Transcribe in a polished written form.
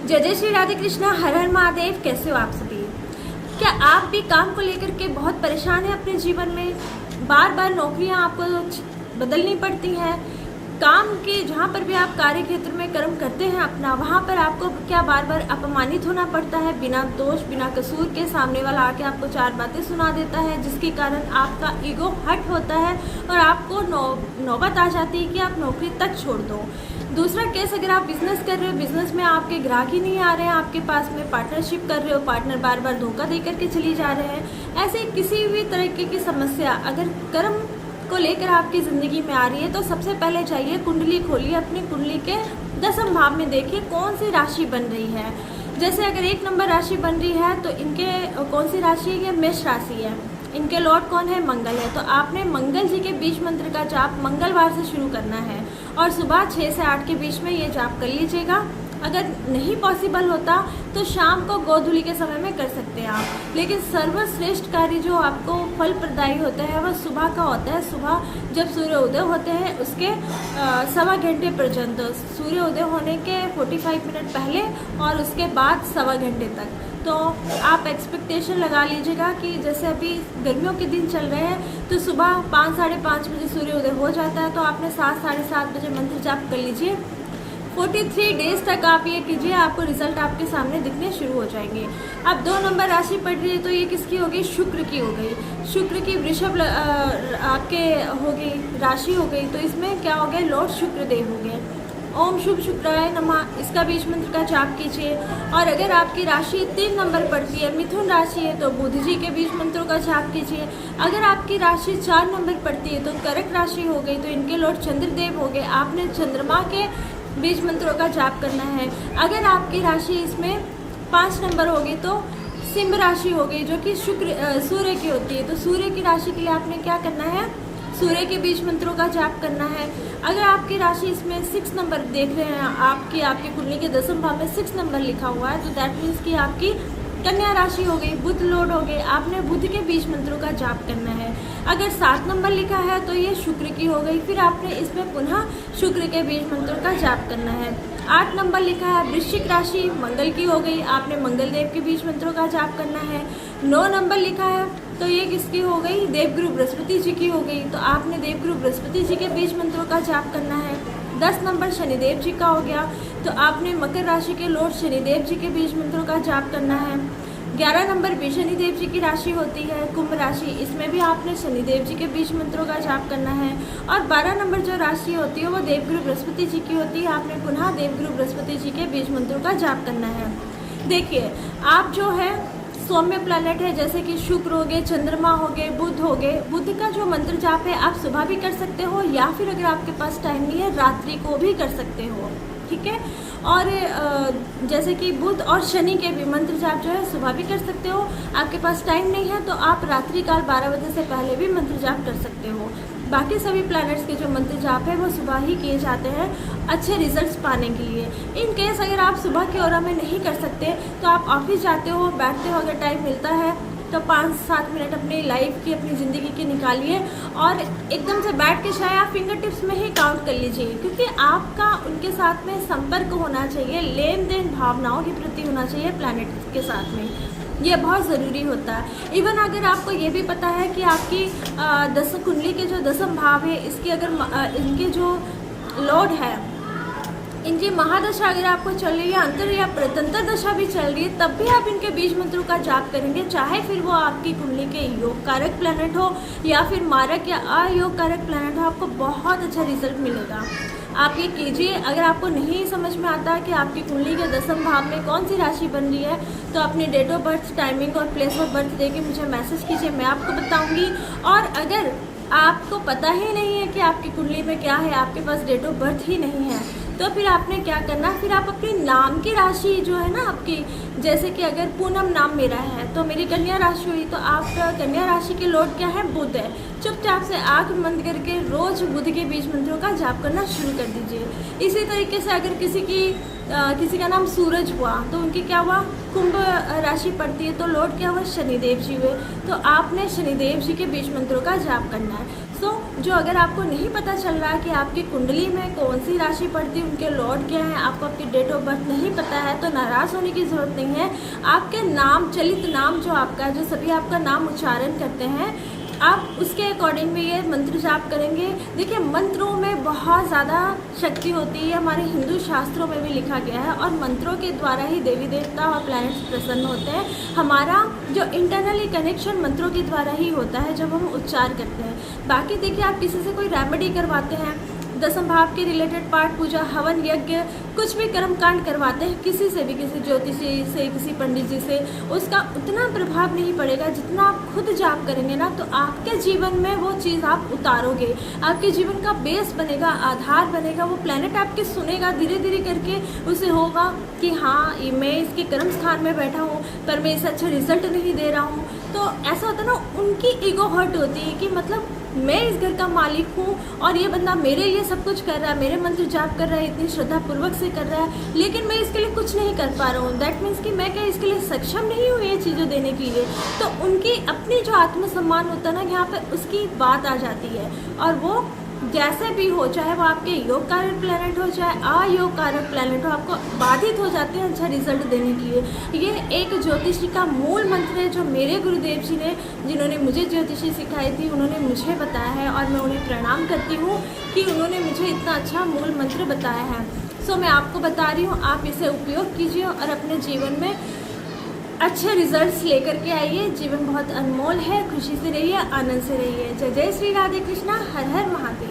जय जय श्री राधे कृष्णा, हर हर महादेव। कैसे हो आप सभी? क्या आप भी काम को लेकर के बहुत परेशान हैं अपने जीवन में? बार बार नौकरियां आपको बदलनी पड़ती हैं। काम के जहाँ पर भी आप कार्य क्षेत्र में कर्म करते हैं अपना, वहाँ पर आपको क्या बार बार अपमानित होना पड़ता है? बिना दोष बिना कसूर के सामने वाला आके आपको चार बातें सुना देता है, जिसके कारण आपका ईगो हर्ट होता है और आपको नौबत आ जाती है कि आप नौकरी तक छोड़ दो। दूसरा केस, अगर आप बिजनेस कर रहे हो, बिजनेस में आपके ग्राहक ही नहीं आ रहे हैं आपके पास में, पार्टनरशिप कर रहे हो, पार्टनर बार बार धोखा दे करके चली जा रहे हैं। ऐसे किसी भी तरीके की समस्या अगर कर्म को लेकर आपकी ज़िंदगी में आ रही है तो सबसे पहले चाहिए कुंडली खोलिए, अपनी कुंडली के 10वें भाव में देखिए कौन सी राशि बन रही है। जैसे अगर 1 नंबर राशि बन रही है तो इनके कौन सी राशि है? ये मेष राशि है। इनके लॉर्ड कौन है? मंगल है। तो आपने मंगल जी के बीज मंत्र का जाप मंगलवार से शुरू करना है और सुबह 6 से 8 के बीच में ये जाप कर लीजिएगा। अगर नहीं पॉसिबल होता तो शाम को गोधूली के समय में कर सकते हैं आप, लेकिन सर्वश्रेष्ठ कार्य जो आपको फल प्रदायी होता है वह सुबह का होता है। सुबह जब सूर्योदय होते हैं उसके 1.25 घंटे पर्यंत, सूर्योदय होने के 45 मिनट पहले और उसके बाद 1.25 घंटे तक। तो आप एक्सपेक्टेशन लगा लीजिएगा कि जैसे अभी गर्मियों के दिन चल रहे हैं तो सुबह 5 साढ़े 5 बजे सूर्योदय हो जाता है, तो आपने 7 साढ़े 7 बजे मंत्र जाप कर लीजिए। 43 डेज तक आप ये कीजिए, आपको रिजल्ट आपके सामने दिखने शुरू हो जाएंगे। अब 2 नंबर राशि पड़ रही है तो ये किसकी हो गई? शुक्र की हो गई। शुक्र की वृषभ आपके हो गई, राशि हो गई। तो इसमें क्या हो गया? लॉर्ड शुक्रदेव हो गए। ओम शुभ शुक्राय नमः, इसका बीज मंत्र का जाप कीजिए। और अगर आपकी राशि 3 नंबर पड़ती है, मिथुन राशि है, तो बुध जी के बीज मंत्रों का जाप कीजिए। अगर आपकी राशि 4 नंबर पड़ती है तो कर्क राशि हो गई, तो इनके लॉर्ड चंद्रदेव हो गए। आपने चंद्रमा के बीज मंत्रों का जाप करना है। अगर आपकी राशि इसमें 5 नंबर होगी तो सिंह राशि हो गई, जो कि सूर्य की होती है। तो सूर्य की राशि के लिए आपने क्या करना है? सूर्य के बीज मंत्रों का जाप करना है। अगर आपकी राशि इसमें 6 नंबर देख रहे हैं, आपकी कुंडली के 10वें भाव में 6 नंबर लिखा हुआ है, तो दैट मीन्स कि आपकी कन्या राशि हो गई, बुध लॉर्ड हो गए। आपने बुध के बीज मंत्रों का जाप करना है। अगर 7 नंबर लिखा है तो ये शुक्र की हो गई, फिर आपने इसमें पुनः शुक्र के बीज मंत्रों का जाप करना है। 8 नंबर लिखा है वृश्चिक राशि, मंगल की हो गई, आपने मंगल देव के बीज मंत्रों का जाप करना है। 9 नंबर लिखा है तो ये किसकी हो गई? देवगुरु बृहस्पति जी की हो गई, तो आपने देवगुरु बृहस्पति जी के बीज मंत्रों का जाप करना है। 10 नंबर शनिदेव जी का हो गया, तो आपने मकर राशि के लॉर्ड शनिदेव जी के बीज मंत्रों का जाप करना है। 11 नंबर भी शनिदेव जी की राशि होती है, कुंभ राशि, इसमें भी आपने शनिदेव जी के बीज मंत्रों का जाप करना है। और 12 नंबर जो राशि होती है वो देवगुरु बृहस्पति जी की होती है, आपने पुनः देवगुरु बृहस्पति जी के बीज मंत्रों का जाप करना है। देखिए, आप जो है सौम्य प्लैनेट है, जैसे कि शुक्र हो गए, चंद्रमा हो गए, बुध हो गए। बुध का जो मंत्र जाप है आप सुबह भी कर सकते हो, या फिर अगर आपके पास टाइम नहीं है रात्रि को भी कर सकते हो, ठीक है। और जैसे कि बुध और शनि के भी मंत्र जाप जो है सुबह भी कर सकते हो। आपके पास टाइम नहीं है तो आप रात्रि काल 12 बजे से पहले भी मंत्र जाप कर सकते हो। बाकी सभी प्लैनेट्स के जो मंत्र जाप है वो सुबह ही किए जाते हैं अच्छे रिजल्ट्स पाने के लिए। इन केस अगर आप सुबह के ऑरा में नहीं कर सकते तो आप ऑफिस जाते हो, बैठते हो, अगर टाइम मिलता है तो 5-7 मिनट अपनी लाइफ की, अपनी ज़िंदगी की निकालिए और एकदम से बैठ के शायद आप फिंगर टिप्स में ही काउंट कर लीजिए, क्योंकि आपका उनके साथ में संपर्क होना चाहिए, लेन देन भावनाओं के प्रति होना चाहिए प्लैनेट के साथ में, ये बहुत ज़रूरी होता है। इवन अगर आपको ये भी पता है कि आपकी 10 कुंडली के जो 10वें भाव है, इसकी अगर इनके जो लॉर्ड है, इनकी महादशा अगर आपको चल रही है, अंतर या प्रतंत्र दशा भी चल रही है, तब भी आप इनके बीज मंत्रों का जाप करेंगे, चाहे फिर वो आपकी कुंडली के योग कारक प्लैनेट हो या फिर मारक या अयोग कारक प्लैनेट हो, आपको बहुत अच्छा रिजल्ट मिलेगा। आप ये कीजिए। अगर आपको नहीं समझ में आता कि आपकी कुंडली के 10वें भाव में कौन सी राशि बन रही है, तो अपनी डेट ऑफ बर्थ, टाइमिंग और प्लेस ऑफ बर्थ देके मुझे मैसेज कीजिए, मैं आपको बताऊंगी। और अगर आपको पता ही नहीं है कि आपकी कुंडली में क्या है, आपके पास डेट ऑफ बर्थ ही नहीं है, तो फिर आपने क्या करना, फिर आप अपनी नाम की राशि जो है ना आपकी, जैसे कि अगर पूनम नाम मेरा है तो मेरी कन्या राशि हुई, तो आपका कन्या राशि के लॉर्ड क्या है? बुध है। चुपचाप से आंख बंद करके रोज बुध के बीज मंत्रों का जाप करना शुरू कर दीजिए। इसी तरीके से अगर किसी का नाम सूरज हुआ तो उनकी क्या हुआ? कुंभ राशि पड़ती है, तो लॉर्ड क्या हुआ? शनिदेव जी हुए, तो आपने शनिदेव जी के बीज मंत्रों का जाप करना है। सो जो अगर आपको नहीं पता चल रहा है कि आपकी कुंडली में कौन सी राशि पड़ती है, उनके लॉर्ड क्या है, आपको आपकी डेट ऑफ बर्थ नहीं पता है, तो नाराज़ होने की ज़रूरत नहीं है। आपके नाम, चलित नाम जो आपका, जो सभी आपका नाम उच्चारण करते हैं, आप उसके अकॉर्डिंग में ये मंत्र जाप करेंगे। देखिए, मंत्रों में बहुत ज़्यादा शक्ति होती है, हमारे हिंदू शास्त्रों में भी लिखा गया है, और मंत्रों के द्वारा ही देवी देवता और प्लैनेट्स प्रसन्न होते हैं। हमारा जो इंटरनली कनेक्शन मंत्रों के द्वारा ही होता है जब हम उच्चार करते हैं। बाकी देखिए, आप किसी से कोई रेमेडी करवाते हैं, दसम भाव के रिलेटेड पाठ पूजा, हवन यज्ञ, कुछ भी कर्म कांड करवाते हैं किसी से भी, किसी ज्योतिषी से, किसी पंडित जी से, उसका उतना प्रभाव नहीं पड़ेगा जितना आप खुद जाप करेंगे ना, तो आपके जीवन में वो चीज़ आप उतारोगे, आपके जीवन का बेस बनेगा, आधार बनेगा। वो प्लैनेट आपके सुनेगा, धीरे धीरे करके उसे होगा कि हाँ, मैं इसके कर्म स्थान में बैठा हूँ पर मैं इसे अच्छा रिजल्ट नहीं दे रहा हूँ। तो ऐसा होता है ना, उनकी ईगो हर्ट होती है कि मतलब मैं इस घर का मालिक हूँ और ये बंदा मेरे लिए सब कुछ कर रहा है, मेरे मंत्र जाप कर रहा है, इतनी श्रद्धापूर्वक से कर रहा है, लेकिन मैं इसके लिए कुछ नहीं कर पा रहा हूँ। दैट मीन्स कि मैं क्या इसके लिए सक्षम नहीं हूँ ये चीज़ें देने के लिए। तो उनकी अपनी जो आत्मसम्मान होता है ना, यहाँ पे उसकी बात आ जाती है। और वो जैसे भी हो, चाहे वो आपके योग कारक प्लैनेट हो, चाहे अयोग कारक प्लैनेट हो, आपको बाधित हो जाते हैं अच्छा रिजल्ट देने के लिए। ये एक ज्योतिषी का मूल मंत्र है जो मेरे गुरुदेव जी ने, जिन्होंने मुझे ज्योतिषी सिखाई थी, उन्होंने मुझे बताया है, और मैं उन्हें प्रणाम करती हूँ कि उन्होंने मुझे इतना अच्छा मूल मंत्र बताया है। सो मैं आपको बता रही हूँ, आप इसे उपयोग कीजिए और अपने जीवन में अच्छे रिजल्ट्स लेकर के आइए। जीवन बहुत अनमोल है, खुशी से रहिए, आनंद से रहिए। जय जय श्री राधे कृष्णा, हर हर महादेव।